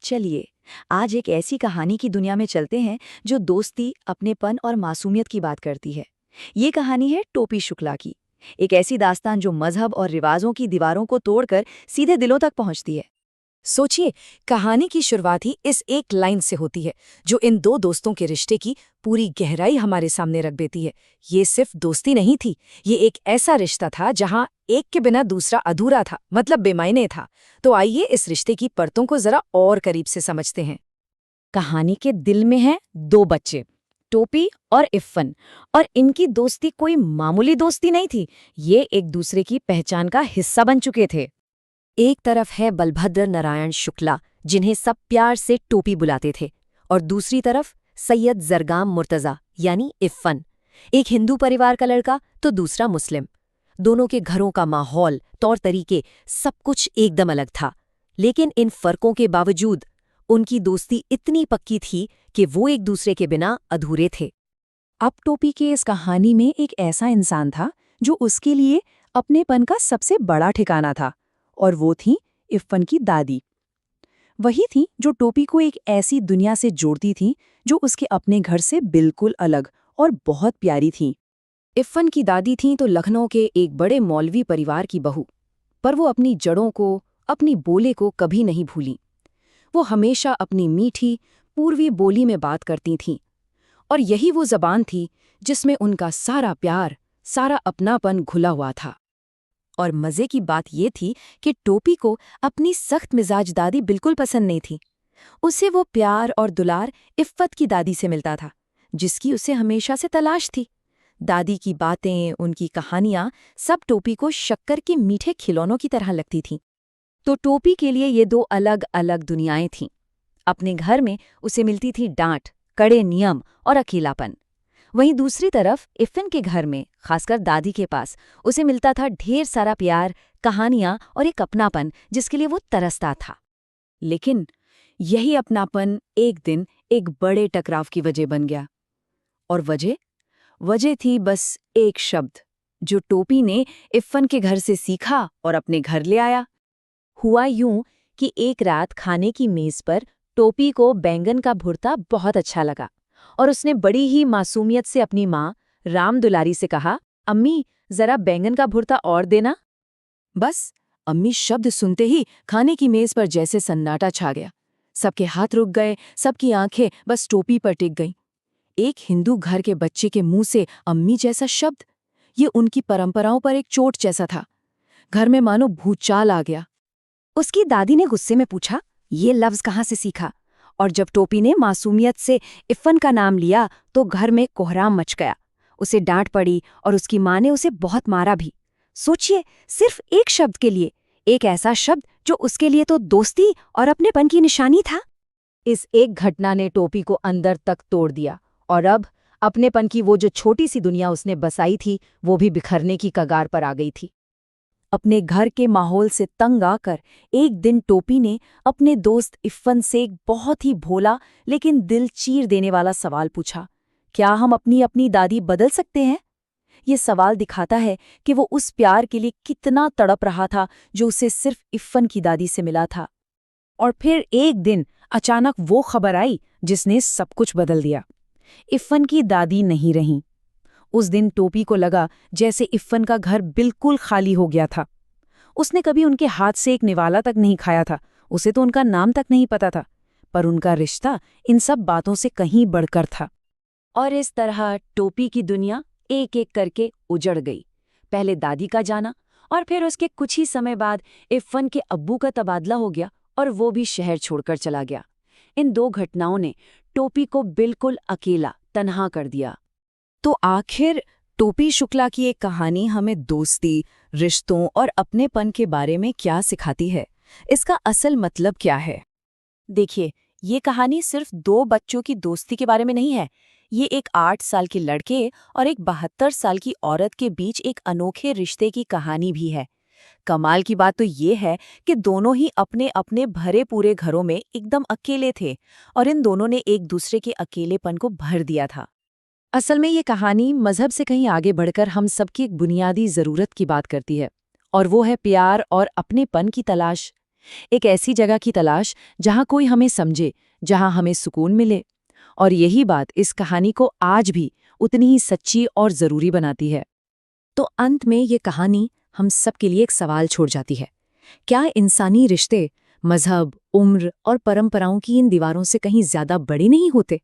चलिए आज एक ऐसी कहानी की दुनिया में चलते हैं जो दोस्ती, अपनेपन और मासूमियत की बात करती है। ये कहानी है टोपी शुक्ला की। एक ऐसी दास्तान जो मजहब और रिवाजों की दीवारों को तोड़कर सीधे दिलों तक पहुंचती है। सोचिए, कहानी की शुरुआत ही इस एक लाइन से होती है जो इन दो दोस्तों के रिश्ते की पूरी गहराई हमारे सामने रख देती है। ये सिर्फ दोस्ती नहीं थी, ये एक ऐसा रिश्ता था जहां एक के बिना दूसरा अधूरा था, मतलब बेमायने था। तो आइए इस रिश्ते की परतों को जरा और करीब से समझते हैं। कहानी के दिल में हैं दो बच्चे, टोपी और इफ़्फ़न, और इनकी दोस्ती कोई मामूली दोस्ती नहीं थी। ये एक दूसरे की पहचान का हिस्सा बन चुके थे। एक तरफ है बलभद्र नारायण शुक्ला, जिन्हें सब प्यार से टोपी बुलाते थे, और दूसरी तरफ सैयद जरगाम मुर्तज़ा यानी इफ़्फ़न, एक हिंदू परिवार का लड़का तो दूसरा मुस्लिम। दोनों के घरों का माहौल, तौर तरीके, सब कुछ एकदम अलग था। लेकिन इन फर्कों के बावजूद उनकी दोस्ती इतनी पक्की थी कि वो एक दूसरे के बिना अधूरे थे। अब टोपी के इस कहानी में एक ऐसा इंसान था जो उसके लिए अपनेपन का सबसे बड़ा ठिकाना था, और वो थी इफ़्फ़न की दादी। वही थी जो टोपी को एक ऐसी दुनिया से जोड़ती थी जो उसके अपने घर से बिल्कुल अलग और बहुत प्यारी थी। इफ़्फ़न की दादी थीं तो लखनऊ के एक बड़े मौलवी परिवार की बहू, पर वो अपनी जड़ों को, अपनी बोले को कभी नहीं भूली। वो हमेशा अपनी मीठी, पूर्वी बोली में बात करती थीं, और यही वो ज़बान थी जिसमें उनका सारा प्यार, सारा अपनापन घुला हुआ था। और मज़े की बात ये थी कि टोपी को अपनी सख्त मिजाज दादी बिल्कुल पसंद नहीं थी। उसे वो प्यार और दुलार इफ़्फ़त की दादी से मिलता था, जिसकी उसे हमेशा से तलाश थी। दादी की बातें, उनकी कहानियाँ सब टोपी को शक्कर के मीठे खिलौनों की तरह लगती थीं। तो टोपी के लिए ये दो अलग अलग दुनियाएं थीं। अपने घर में उसे मिलती थी डांट, कड़े नियम और अकेलापन। वहीं दूसरी तरफ इफ़्फ़न के घर में, खासकर दादी के पास, उसे मिलता था ढेर सारा प्यार, कहानियां और एक अपनापन जिसके लिए वो तरसता था। लेकिन यही अपनापन एक दिन एक बड़े टकराव की वजह बन गया। और वजह थी बस एक शब्द, जो टोपी ने इफ़्फ़न के घर से सीखा और अपने घर ले आया। हुआ यूं कि एक रात खाने की मेज पर टोपी को बैंगन का भुर्ता बहुत अच्छा लगा, और उसने बड़ी ही मासूमियत से अपनी माँ राम दुलारी से कहा, अम्मी जरा बैंगन का भुर्ता और देना। बस अम्मी शब्द सुनते ही खाने की मेज पर जैसे सन्नाटा छा गया। सबके हाथ रुक गए, सबकी आंखें बस टोपी पर टिक गईं। एक हिंदू घर के बच्चे के मुंह से अम्मी जैसा शब्द, ये उनकी परंपराओं पर एक चोट जैसा था। घर में मानो भूचाल आ गया। उसकी दादी ने गुस्से में पूछा, ये लफ्ज कहाँ से सीखा? और जब टोपी ने मासूमियत से इफ़्फ़न का नाम लिया तो घर में कोहराम मच गया। उसे डांट पड़ी और उसकी माँ ने उसे बहुत मारा भी। सोचिए, सिर्फ एक शब्द के लिए, एक ऐसा शब्द जो उसके लिए तो दोस्ती और अपनेपन की निशानी था। इस एक घटना ने टोपी को अंदर तक तोड़ दिया, और अब अपनेपन की वो जो छोटी सी दुनिया उसने बसाई थी, वो भी बिखरने की कगार पर आ गई थी। अपने घर के माहौल से तंग आकर एक दिन टोपी ने अपने दोस्त इफ़्फ़न से एक बहुत ही भोला लेकिन दिल चीर देने वाला सवाल पूछा, क्या हम अपनी अपनी दादी बदल सकते हैं? ये सवाल दिखाता है कि वो उस प्यार के लिए कितना तड़प रहा था जो उसे सिर्फ इफ़्फ़न की दादी से मिला था। और फिर एक दिन अचानक वो खबर आई जिसने सब कुछ बदल दिया। इफ़्फ़न की दादी नहीं रहीं। उस दिन टोपी को लगा जैसे इफ़्फ़न का घर बिल्कुल खाली हो गया था। उसने कभी उनके हाथ से एक निवाला तक नहीं खाया था, उसे तो उनका नाम तक नहीं पता था, पर उनका रिश्ता इन सब बातों से कहीं बढ़कर था। और इस तरह टोपी की दुनिया एक एक करके उजड़ गई। पहले दादी का जाना, और फिर उसके कुछ ही समय बाद इफ़्फ़न के अब्बू का तबादला हो गया और वो भी शहर छोड़कर चला गया। इन दो घटनाओं ने टोपी को बिल्कुल अकेला, तन्हा कर दिया। तो आखिर टोपी शुक्ला की एक कहानी हमें दोस्ती, रिश्तों और अपनेपन के बारे में क्या सिखाती है? इसका असल मतलब क्या है? देखिए, ये कहानी सिर्फ दो बच्चों की दोस्ती के बारे में नहीं है। ये एक 8 साल के लड़के और एक 72 साल की औरत के बीच एक अनोखे रिश्ते की कहानी भी है। कमाल की बात तो ये है कि दोनों ही अपने अपने भरे पूरे घरों में एकदम अकेले थे, और इन दोनों ने एक दूसरे के अकेलेपन को भर दिया था। असल में ये कहानी मजहब से कहीं आगे बढ़कर हम सबकी एक बुनियादी ज़रूरत की बात करती है, और वो है प्यार और अपनेपन की तलाश। एक ऐसी जगह की तलाश जहाँ कोई हमें समझे, जहाँ हमें सुकून मिले। और यही बात इस कहानी को आज भी उतनी ही सच्ची और ज़रूरी बनाती है। तो अंत में ये कहानी हम सब के लिए एक सवाल छोड़ जाती है। क्या इंसानी रिश्ते मज़हब, उम्र और परंपराओं की इन दीवारों से कहीं ज़्यादा बड़े नहीं होते?